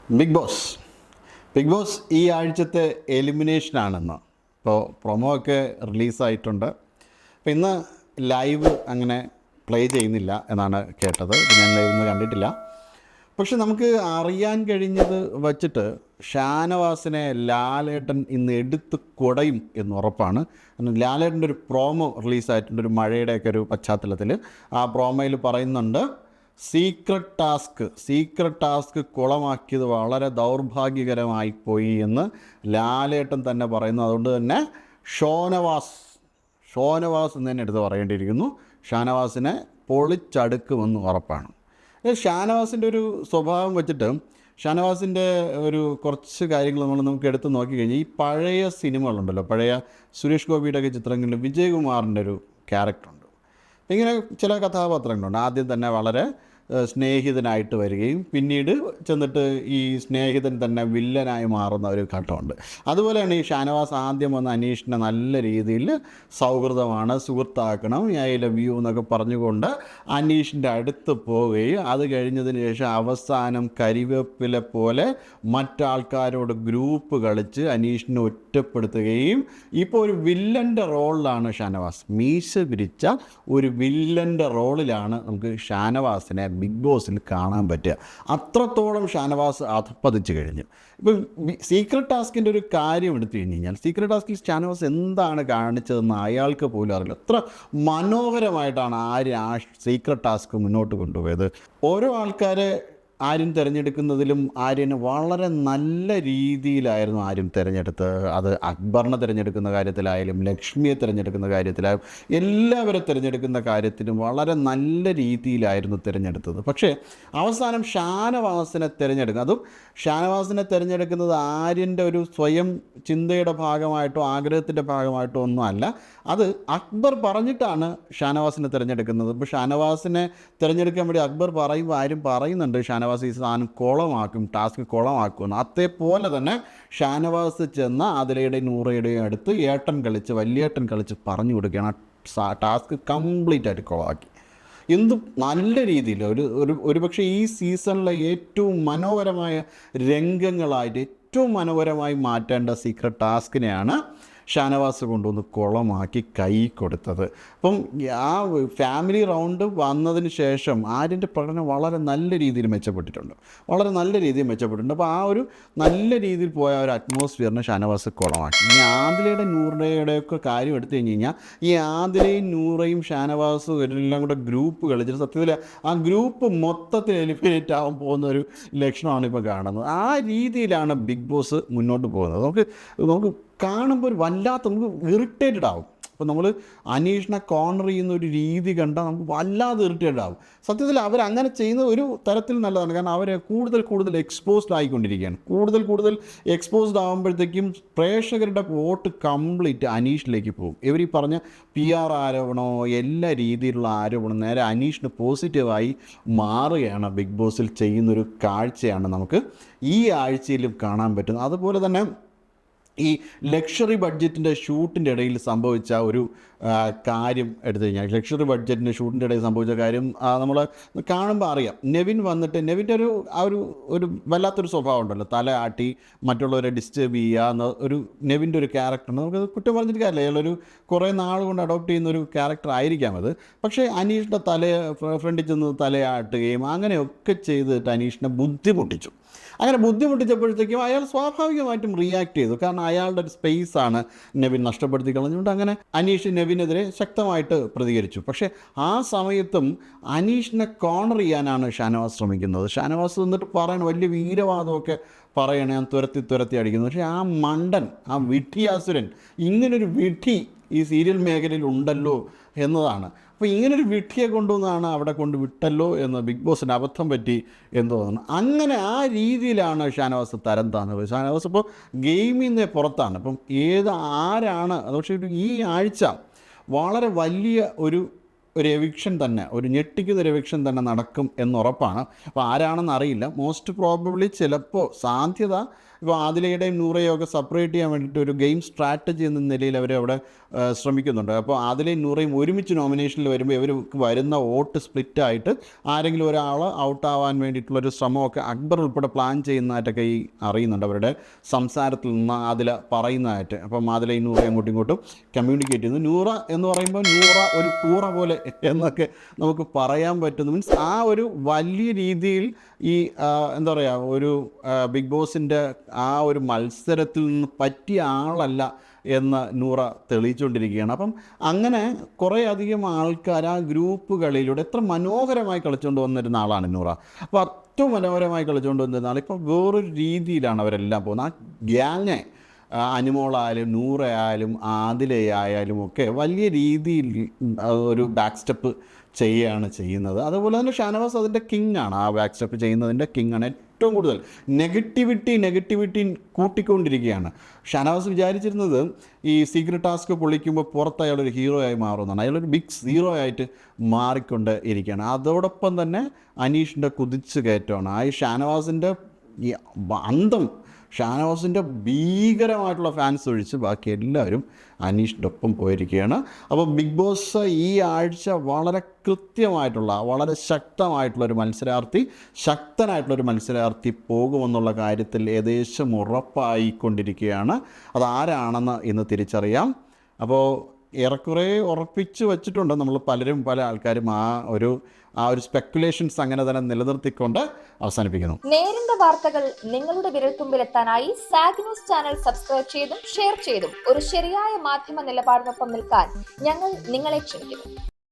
Big boss ഈ ആഴ്ചത്തെ എലിമിനേഷനാണെന്ന് ഇപ്പോൾ പ്രൊമോ ഒക്കെ റിലീസായിട്ടുണ്ട്. അപ്പോൾ ഇന്ന് ലൈവ് അങ്ങനെ പ്ലേ ചെയ്യുന്നില്ല എന്നാണ് കേട്ടത്. ഞാൻ ലൈവ് ഒന്നും കണ്ടിട്ടില്ല. പക്ഷെ നമുക്ക് അറിയാൻ കഴിഞ്ഞത് വച്ചിട്ട് ഷാനവാസിനെ ലാലേട്ടൻ ഇന്ന് എടുത്ത് കുടയും എന്ന് ഉറപ്പാണ്. ലാലേട്ടൻ്റെ ഒരു പ്രോമോ റിലീസായിട്ടുണ്ട്, ഒരു മഴയുടെയൊക്കെ ഒരു പശ്ചാത്തലത്തിൽ. ആ പ്രോമോയിൽ പറയുന്നുണ്ട്, സീക്രട്ട് ടാസ്ക് കുളമാക്കിയത് വളരെ ദൗർഭാഗ്യകരമായി പോയി എന്ന് ലാലേട്ടൻ തന്നെ പറയുന്നു. അതുകൊണ്ട് തന്നെ ഷാനവാസ് എന്ന് തന്നെ എടുത്ത് പറയേണ്ടിയിരിക്കുന്നു. ഷാനവാസിനെ പൊളിച്ചടുക്കുമെന്ന് ഉറപ്പാണ്. ഷാനവാസിൻ്റെ ഒരു സ്വഭാവം വെച്ചിട്ട് ഷാനവാസിൻ്റെ ഒരു കുറച്ച് കാര്യങ്ങൾ നമുക്ക് എടുത്ത് നോക്കിക്കഴിഞ്ഞാൽ, ഈ പഴയ സിനിമകളുണ്ടല്ലോ, പഴയ സുരേഷ് ഗോപിയുടെയൊക്കെ ചിത്രങ്ങളിൽ വിജയകുമാറിൻ്റെ ഒരു ക്യാരക്ടറുണ്ട്. ഇങ്ങനെ ചില കഥാപാത്രങ്ങളുണ്ട്. ആദ്യം തന്നെ വളരെ സ്നേഹിതനായിട്ട് വരികയും പിന്നീട് ചെന്നിട്ട് ഈ സ്നേഹിതൻ തന്നെ വില്ലനായി മാറുന്ന ഒരു ഘട്ടമുണ്ട്. അതുപോലെയാണ് ഈ ഷാനവാസ് ആദ്യം വന്ന് അനീഷിനെ നല്ല രീതിയിൽ സൗഹൃദമാണ്, സുഹൃത്താക്കണം, ഐ ലവ് യു എന്നൊക്കെ പറഞ്ഞുകൊണ്ട് അനീഷിൻ്റെ അടുത്ത് പോവുകയും അത് കഴിഞ്ഞതിന് ശേഷം അവസാനം കരിവേപ്പില പോലെ മറ്റാൾക്കാരോട് ഗ്രൂപ്പ് കളിച്ച് അനീഷിനെ ഒറ്റപ്പെടുത്തുകയും ഇപ്പോൾ ഒരു വില്ലൻ്റെ റോളിലാണ് ഷാനവാസ്. മീശ പിരിച്ച ഒരു വില്ലൻ്റെ റോളിലാണ് നമുക്ക് ഷാനവാസിനെ ബിഗ് ബോസിൽ കാണാൻ പറ്റുക. അത്രത്തോളം ഷാനവാസ് അധപ്പതിച്ച് കഴിഞ്ഞു. ഇപ്പം സീക്രട്ട് ടാസ്കിൻ്റെ ഒരു കാര്യം എടുത്തു കഴിഞ്ഞാൽ, സീക്രട്ട് ടാസ്കിൽ ഷാനവാസ് എന്താണ് കാണിച്ചതെന്ന് അയാൾക്ക് പോലും അറിയില്ല. എത്ര മനോഹരമായിട്ടാണ് ആ സീക്രട്ട് ടാസ്ക് മുന്നോട്ട് കൊണ്ടുപോയത്. ഓരോ ആൾക്കാരെ ആര്യൻ തിരഞ്ഞെടുക്കുന്നതിലും ആര്യന് വളരെ നല്ല രീതിയിലായിരുന്നു ആര്യൻ തിരഞ്ഞെടുത്തത്. അത് അക്ബറിനെ തിരഞ്ഞെടുക്കുന്ന കാര്യത്തിലായാലും ലക്ഷ്മിയെ തിരഞ്ഞെടുക്കുന്ന കാര്യത്തിലായാലും എല്ലാവരെ തിരഞ്ഞെടുക്കുന്ന കാര്യത്തിലും വളരെ നല്ല രീതിയിലായിരുന്നു തിരഞ്ഞെടുത്തത്. പക്ഷേ അവസാനം ഷാനവാസിനെ തിരഞ്ഞെടുക്കുക, അതും ഷാനവാസിനെ തിരഞ്ഞെടുക്കുന്നത് ആര്യൻ്റെ ഒരു സ്വയം ചിന്തയുടെ ഭാഗമായിട്ടോ ആഗ്രഹത്തിൻ്റെ ഭാഗമായിട്ടോ ഒന്നും അല്ല. അത് അക്ബർ പറഞ്ഞിട്ടാണ് ഷാനവാസിനെ തിരഞ്ഞെടുക്കുന്നത്. ഇപ്പോൾ ഷാനവാസിനെ തിരഞ്ഞെടുക്കാൻ വേണ്ടി അക്ബർ പറയുമ്പോൾ ആരും പറയുന്നുണ്ട് ഷാനവാസ് ഈ സാധനം കുളമാക്കും, ടാസ്ക് കുളമാക്കുമെന്ന്. അതേപോലെ തന്നെ ഷാനവാസ് ചെന്ന അതിലയുടെ നൂറയുടെയും അടുത്ത് വലിയേട്ടൻ കളിച്ച് പറഞ്ഞു കൊടുക്കുകയാണ്. ടാസ്ക് കംപ്ലീറ്റ് ആയിട്ട് കുളമാക്കി. എന്തും നല്ല രീതിയിൽ ഒരു പക്ഷേ ഈ സീസണിലെ ഏറ്റവും മനോഹരമായ രംഗങ്ങളായിട്ട് ഏറ്റവും മനോഹരമായി മാറ്റേണ്ട സീക്രട്ട് ടാസ്കിനെയാണ് ഷാനവാസ് കൊണ്ടുവന്ന് കുളമാക്കി കൈ കൊടുത്തത്. അപ്പം ആ ഫാമിലി റൗണ്ട് വന്നതിന് ശേഷം ആര്യൻ്റെ പ്രകടനം വളരെ നല്ല രീതിയിൽ മെച്ചപ്പെട്ടിട്ടുണ്ട്. അപ്പോൾ ആ ഒരു നല്ല രീതിയിൽ പോയ ഒരു അറ്റ്മോസ്ഫിയറിനെ ഷാനവാസ് കുളമാക്കി. ഇനി ആദിലയുടെ നൂറയുടെയൊക്കെ കാര്യം എടുത്തു കഴിഞ്ഞ് കഴിഞ്ഞാൽ, ഈ ആദിലയും നൂറയും ഷാനവാസും എല്ലാം കൂടെ ഗ്രൂപ്പ് കളിച്ചിട്ട് സത്യത്തിൽ ആ ഗ്രൂപ്പ് മൊത്തത്തിൽ എലിമിനേറ്റ് ആവാൻ പോകുന്ന ഒരു ലക്ഷണമാണ് ഇപ്പോൾ കാണുന്നത്. ആ രീതിയിലാണ് ബിഗ് ബോസ് മുന്നോട്ട് പോകുന്നത്. നമുക്ക് കാണുമ്പോൾ ഒരു വല്ലാത്ത നമുക്ക് ഇറിറ്റേറ്റഡ് ആവും. അപ്പോൾ നമ്മൾ അനീഷിനെ കോർണർ ചെയ്യുന്ന ഒരു രീതി കണ്ടാൽ നമുക്ക് വല്ലാതെ ഇറിറ്റേറ്റഡ് ആവും. സത്യത്തിൽ അവരങ്ങനെ ചെയ്യുന്നത് ഒരു തരത്തിൽ നല്ലതാണ്. കാരണം അവരെ കൂടുതൽ എക്സ്പോസ്ഡ് ആയിക്കൊണ്ടിരിക്കുകയാണ്. കൂടുതൽ എക്സ്പോസ്ഡ് ആകുമ്പോഴത്തേക്കും പ്രേക്ഷകരുടെ വോട്ട് കംപ്ലീറ്റ് അനീഷിലേക്ക് പോകും. ഇവർ ഈ പറഞ്ഞ PR ആരോപണമോ എല്ലാ രീതിയിലുള്ള ആരോപണം നേരെ അനീഷിന് പോസിറ്റീവായി മാറുകയാണ് ബിഗ് ബോസിൽ ചെയ്യുന്നൊരു കാഴ്ചയാണ് നമുക്ക് ഈ ആഴ്ചയിലും കാണാൻ പറ്റുന്നത്. അതുപോലെ തന്നെ ഈ ലക്ഷറി ബഡ്ജറ്റിൻ്റെ ഷൂട്ടിൻ്റെ ഇടയിൽ സംഭവിച്ച ഒരു കാര്യം എടുത്തു കഴിഞ്ഞാൽ, ലക്ഷറി ബഡ്ജറ്റിൻ്റെ ഷൂട്ടിൻ്റെ ഇടയിൽ സംഭവിച്ച കാര്യം നമ്മൾ കാണുമ്പോൾ അറിയാം. നെവിൻ്റെ ഒരു വല്ലാത്തൊരു സ്വഭാവം ഉണ്ടല്ലോ, തല ആട്ടി മറ്റുള്ളവരെ ഡിസ്റ്റർബ് ചെയ്യുക എന്ന നെവിൻ്റെ ഒരു ക്യാരക്ടറാണ്. നമുക്കത് കുറ്റം പറഞ്ഞിട്ട് കാര്യമില്ല, അയാളൊരു കുറേ നാൾ കൊണ്ട് അഡോപ്റ്റ് ചെയ്യുന്ന ഒരു ക്യാരക്ടർ ആയിരിക്കാം അത്. പക്ഷേ അനീഷിൻ്റെ ഫ്രണ്ടിൽ ചെന്ന് തലയാട്ടുകയും അങ്ങനെയൊക്കെ ചെയ്തിട്ട് അനീഷിനെ ബുദ്ധിമുട്ടിച്ചു. അങ്ങനെ ബുദ്ധിമുട്ടിച്ചപ്പോഴത്തേക്കും അയാൾ സ്വാഭാവികമായിട്ടും റിയാക്ട് ചെയ്തു. കാരണം അയാളുടെ ഒരു സ്പേസാണ് നെവിൻ നഷ്ടപ്പെടുത്തി കളഞ്ഞുകൊണ്ട് അങ്ങനെ അനീഷ് നെവിനെതിരെ ശക്തമായിട്ട് പ്രതികരിച്ചു. പക്ഷേ ആ സമയത്തും അനീഷിനെ കോർണർ ചെയ്യാനാണ് ഷാനവാസ് ശ്രമിക്കുന്നത്. ഷാനവാസ് എന്നിട്ട് വലിയ വീരവാദമൊക്കെ പറയണേ, ഞാൻ തുരത്തി അടിക്കുന്നു. പക്ഷേ ആ മണ്ടൻ, ആ വിഡ്ഢിയാസുരൻ, ഇങ്ങനൊരു വിഡ്ഢി ഈ സീരിയൽ മേഖലയിൽ ഉണ്ടല്ലോ എന്നതാണ്. അപ്പോൾ ഇങ്ങനൊരു വിഡ്ഢിയെ കൊണ്ടുവന്നാണ് അവിടെ കൊണ്ട് വിട്ടല്ലോ എന്ന് ബിഗ് ബോസിന് അബദ്ധം പറ്റി എന്ന് തോന്നുന്നു. അങ്ങനെ ആ രീതിയിലാണ് ഷാനവാസ് തരം താന്നത്. ഷാനവാസ് ഇപ്പോൾ ഗെയിമിൽ നിന്ന് പുറത്താണ്. അപ്പം ആരാണ് അത്. പക്ഷേ ഈ ആഴ്ച വളരെ വലിയ ഒരു ഒരു എവിക്ഷൻ തന്നെ, ഒരു ഞെട്ടിക്കുന്ന ഒരു എവിക്ഷൻ തന്നെ നടക്കും എന്നുറപ്പാണ്. അപ്പോൾ ആരാണെന്ന് അറിയില്ല. മോസ്റ്റ് പ്രോബബ്ലി ചിലപ്പോൾ സാധ്യത ഇപ്പോൾ ആദിലയുടെയും നൂറയും ഒക്കെ സെപ്പറേറ്റ് ചെയ്യാൻ വേണ്ടിയിട്ട് ഒരു ഗെയിം സ്ട്രാറ്റജി എന്ന നിലയിൽ അവർ അവിടെ ശ്രമിക്കുന്നുണ്ട്. അപ്പോൾ ആദിലയും നൂറയും ഒരുമിച്ച് നോമിനേഷനിൽ വരുമ്പോൾ ഇവർക്ക് വരുന്ന വോട്ട് സ്പ്ലിറ്റായിട്ട് ആരെങ്കിലും ഒരാൾ ഔട്ടാവാൻ വേണ്ടിയിട്ടുള്ളൊരു ശ്രമമൊക്കെ അക്ബർ ഉൾപ്പെടെ പ്ലാൻ ചെയ്യുന്നതായിട്ടൊക്കെ ഈ അറിയുന്നുണ്ട്, അവരുടെ സംസാരത്തിൽ നിന്ന് ആദില പറയുന്നതായിട്ട്. അപ്പം ആദിലയും നൂറയും അങ്ങോട്ടും ഇങ്ങോട്ടും കമ്മ്യൂണിക്കേറ്റ് ചെയ്യുന്നു. നൂറ എന്ന് പറയുമ്പോൾ നൂറ ഒരു കൂറ പോലെ എന്നൊക്കെ നമുക്ക് പറയാൻ പറ്റുന്നു. മീൻസ് ആ ഒരു വലിയ രീതിയിൽ ഈ എന്താ പറയുക, ഒരു ബിഗ് ബോസിൻ്റെ ആ ഒരു മത്സരത്തിൽ നിന്ന് പറ്റിയ ആളല്ല എന്ന് നൂറ തെളിയിച്ചുകൊണ്ടിരിക്കുകയാണ്. അപ്പം അങ്ങനെ കുറേ അധികം ആൾക്കാർ ആ ഗ്രൂപ്പുകളിലൂടെ എത്ര മനോഹരമായി കളിച്ചുകൊണ്ട് വന്നിരുന്ന ആളാണ് നൂറ. അപ്പോൾ ഏറ്റവും മനോഹരമായി കളിച്ചുകൊണ്ട് വന്നിരുന്ന ആൾ ഇപ്പോൾ വേറൊരു രീതിയിലാണ് അവരെല്ലാം പോകുന്നത്. ആ ഗ്യാങ്ങിനെ അനുമോളായാലും നൂറയായാലും ആദിലയായാലും ഒക്കെ വലിയ രീതിയിൽ ഒരു ബാക്ക് സ്റ്റെപ്പ് ചെയ്യുകയാണ് ചെയ്യുന്നത്. അതുപോലെ തന്നെ ഷാനവാസ് അതിൻ്റെ കിങ്ങാണ്, ആ ബാക്ക് സ്റ്റെപ്പ് ചെയ്യുന്നതിൻ്റെ കിങ്ങാണ്. ഏറ്റവും കൂടുതൽ നെഗറ്റിവിറ്റി കൂട്ടിക്കൊണ്ടിരിക്കുകയാണ്. ഷാനവാസ് വിചാരിച്ചിരുന്നത് ഈ സീക്രട്ട് ടാസ്ക് പൊളിക്കുമ്പോൾ പുറത്ത് അയാളൊരു ഹീറോ ആയി മാറുമെന്നാണ്. അയാളൊരു ബിഗ് ഹീറോ ആയിട്ട് മാറിക്കൊണ്ട് ഇരിക്കുകയാണ്. അതോടൊപ്പം തന്നെ അനീഷിൻ്റെ കുതിച്ച് കയറ്റമാണ്. ആ ഷാനവാസിൻ്റെ ഈ അന്തം, ഷാനവാസിൻ്റെ ഭീകരമായിട്ടുള്ള ഫാൻസ് ഒഴിച്ച് ബാക്കി എല്ലാവരും അനീഷിൻ്റെ ഒപ്പം പോയിരിക്കുകയാണ്. അപ്പോൾ ബിഗ് ബോസ് ഈ ആഴ്ച വളരെ കൃത്യമായിട്ടുള്ള, വളരെ ശക്തനായിട്ടുള്ളൊരു മത്സരാർത്ഥി പോകുമെന്നുള്ള കാര്യത്തിൽ ഏകദേശം ഉറപ്പായിക്കൊണ്ടിരിക്കുകയാണ്. അതാരാണെന്ന് ഇന്ന് തിരിച്ചറിയാം. അപ്പോൾ ഏറെക്കുറെ ഉറപ്പിച്ച് വച്ചിട്ടുണ്ട് നമ്മൾ പല ആൾക്കാരും. ആ ഒരു സ്പെക്കുലേഷൻസ് അങ്ങനെ തന്നെ നിലനിർത്തിക്കൊണ്ട് അവസാനിപ്പിക്കുന്നു. നേരിന്റെ വാർത്തകൾ നിങ്ങളുടെ വിരൽത്തുമ്പിലെത്താനായി സാഗ് ന്യൂസ് ചാനൽ സബ്സ്ക്രൈബ് ചെയ്തും ഷെയർ ചെയ്തും ഒരു ശരിയായ മാധ്യമ നിലപാടിനൊപ്പം നിൽക്കാൻ ഞങ്ങൾ നിങ്ങളെ ക്ഷണിക്കുന്നു.